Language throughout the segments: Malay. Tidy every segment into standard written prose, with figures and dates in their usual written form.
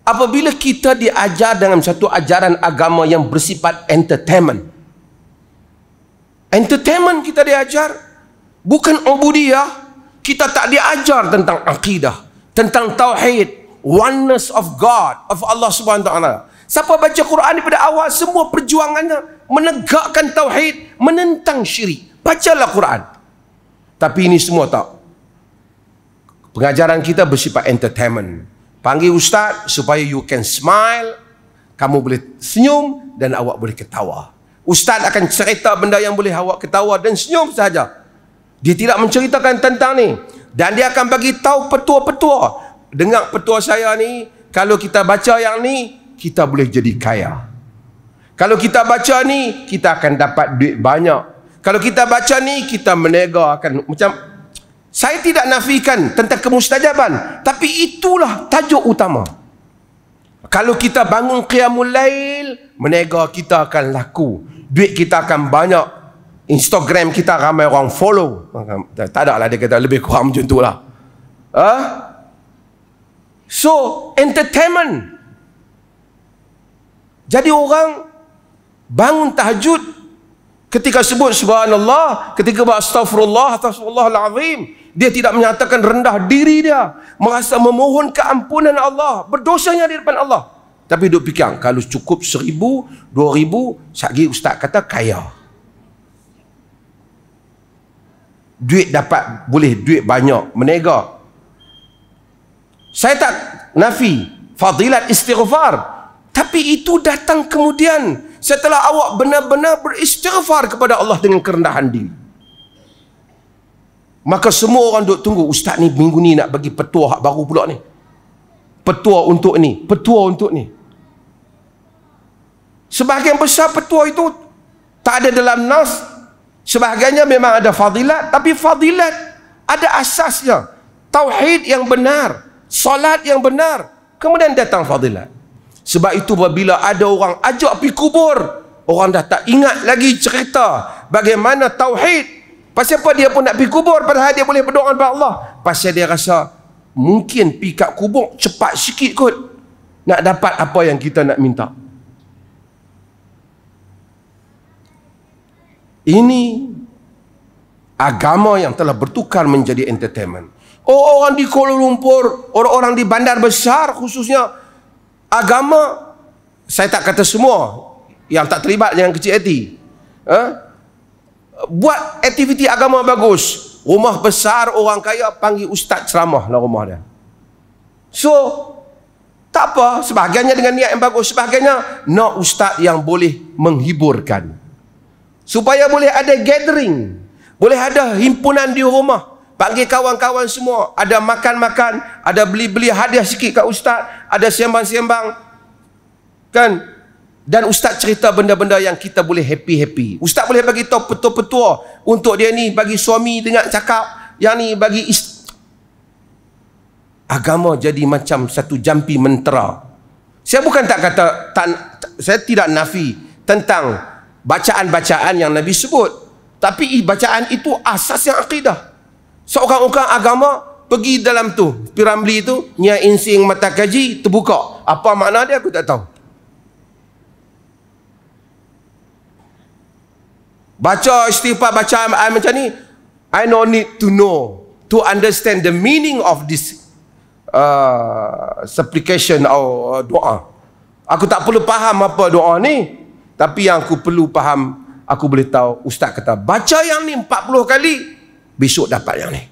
apabila kita diajar dengan satu ajaran agama yang bersifat entertainment. Entertainment kita diajar, bukan ubudiyah. Kita tak diajar tentang akidah, tentang tauhid, oneness of God, of Allah Subhanahu Wa Taala. Siapa baca Quran daripada awal, semua perjuangannya menegakkan tauhid, menentang syirik. Bacalah Quran. Tapi ini semua tak. Pengajaran kita bersifat entertainment. Panggil ustaz supaya you can smile, kamu boleh senyum dan awak boleh ketawa. Ustaz akan cerita benda yang boleh awak ketawa dan senyum sahaja. Dia tidak menceritakan tentang ni. Dan dia akan bagi tahu petua-petua. Dengar petua saya ni, kalau kita baca yang ni, kita boleh jadi kaya. Kalau kita baca ni, kita akan dapat duit banyak. Kalau kita baca ni, kita menega akan macam. Saya tidak nafikan tentang kemustajaban, tapi itulah tajuk utama. Kalau kita bangun qiyamul lail, menega kita akan laku. Duit kita akan banyak. Instagram kita ramai orang follow. Tak ada lah, dia kata lebih kurang macam tu lah. So, entertainment. Jadi orang bangun tahajud, ketika sebut subhanallah, ketika buat astaghfirullahalazim, dia tidak menyatakan rendah diri dia, merasa memohon keampunan Allah, berdosanya di depan Allah. Tapi duk fikir, kalau cukup 1,000, 2,000, sagi ustaz kata kaya. Duit dapat, boleh duit banyak, menega. Saya tak nafi fadilat istighfar, tapi itu datang kemudian setelah awak benar-benar beristighfar kepada Allah dengan kerendahan diri. Maka semua orang duk tunggu, ustaz ni minggu ni nak bagi petua hak baru pula ni. Petua untuk ni, petua untuk ni. Sebahagian besar petua itu tak ada dalam nas. Sebahagiannya memang ada fadilat, tapi fadilat ada asasnya. Tauhid yang benar, solat yang benar, kemudian datang fadilat. Sebab itu apabila ada orang ajak pergi kubur, orang dah tak ingat lagi cerita bagaimana tauhid. Pasal apa dia pun nak pergi kubur padahal dia boleh berdoa kepada Allah? Pasal dia rasa mungkin pergi kat kubur cepat sikit kot nak dapat apa yang kita nak minta. Ini agama yang telah bertukar menjadi entertainment. Orang di Kuala Lumpur, orang-orang di bandar besar khususnya, agama, saya tak kata semua yang tak terlibat dengan kecil hati, buat aktiviti agama bagus. Rumah besar orang kaya panggil ustaz ceramah dalam rumah dia. So tak apa, sebahagiannya dengan niat yang bagus, sebahagiannya nak ustaz yang boleh menghiburkan, supaya boleh ada gathering, boleh ada himpunan di rumah, panggil kawan-kawan semua, ada makan-makan, ada beli-beli hadiah sikit kat ustaz, ada sembang-sembang, kan? Dan ustaz cerita benda-benda yang kita boleh happy-happy. Ustaz boleh bagi tahu petua-petua untuk dia ni, bagi suami dengar cakap, yang ni bagi agama jadi macam satu jampi mentera. Saya bukan tak kata, saya tidak nafi tentang bacaan-bacaan yang Nabi sebut, tapi bacaan itu asas yang akidah. Seorang-orang agama pergi dalam tu Piramli tu, nya insing mata kaji terbuka, apa makna dia aku tak tahu. Baca istighfar, baca macam ni, I no need to know to understand the meaning of this supplication atau doa. Aku tak perlu faham apa doa ni, tapi yang aku perlu faham, aku boleh tahu ustaz kata baca yang ni 40 kali, besok dapat yang ni.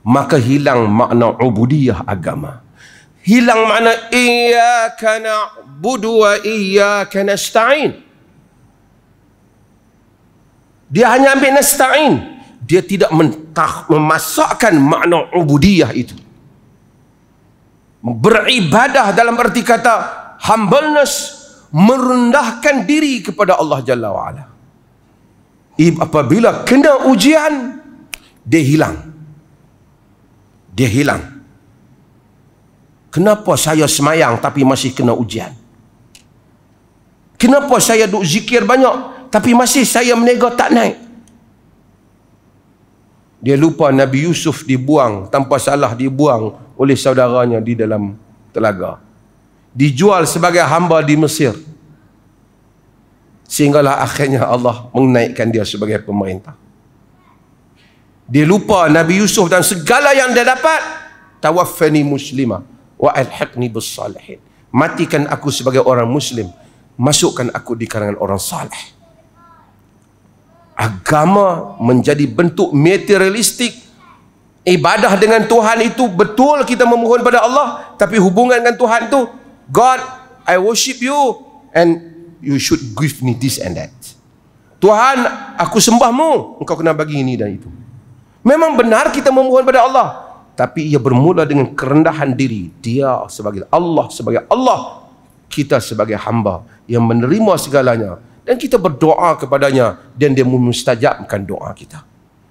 Maka hilang makna ubudiyah agama. Hilang makna iyyaka na'budu wa iyyaka nasta'in. Dia hanya ambil nasta'in. Dia tidak memasakkan makna ubudiyah itu. Beribadah dalam arti kata humbleness, merendahkan diri kepada Allah Jalla wa'ala. Apabila kena ujian, dia hilang. Dia hilang. Kenapa saya semayang tapi masih kena ujian? Kenapa saya duk zikir banyak tapi masih saya menega tak naik? Dia lupa Nabi Yusuf dibuang, tanpa salah dibuang oleh saudaranya di dalam telaga. Dijual sebagai hamba di Mesir. Sehinggalah akhirnya Allah menaikkan dia sebagai pemerintah. Dia lupa Nabi Yusuf dan segala yang dia dapat. Tawaffani muslimah wa alhiqni bis salihin. Matikan aku sebagai orang muslim, masukkan aku di kalangan orang saleh. Agama menjadi bentuk materialistik. Ibadah dengan Tuhan itu betul kita memohon pada Allah, tapi hubungan dengan Tuhan itu, God, I worship you and you should give me this and that. Tuhan, aku sembahmu, engkau kena bagi ini dan itu. Memang benar kita memohon pada Allah, tapi ia bermula dengan kerendahan diri. Dia sebagai Allah, kita sebagai hamba yang menerima segalanya, dan kita berdoa kepadanya dan dia memustajabkan doa kita.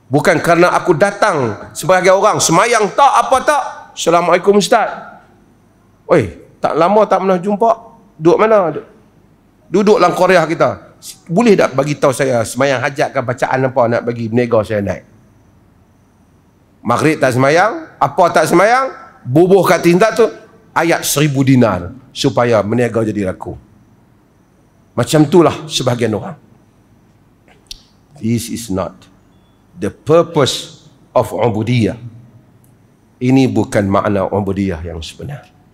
Bukan kerana aku datang sebagai orang semayang tak apa tak, Assalamualaikum Ustaz. Oi, tak lama tak pernah jumpa. Duduk mana? Duduk dalam Korea kita. Boleh tak bagi tahu saya semayang hajat ke bacaan apa nak bagi berniaga saya naik? Maghrib tak semayang, apa tak semayang, bubuh kat tindak tu ayat 1000 dinar supaya berniaga jadi laku. Macam itulah sebahagian orang. This is not the purpose of ubudiyah. Ini bukan makna ubudiyah yang sebenar.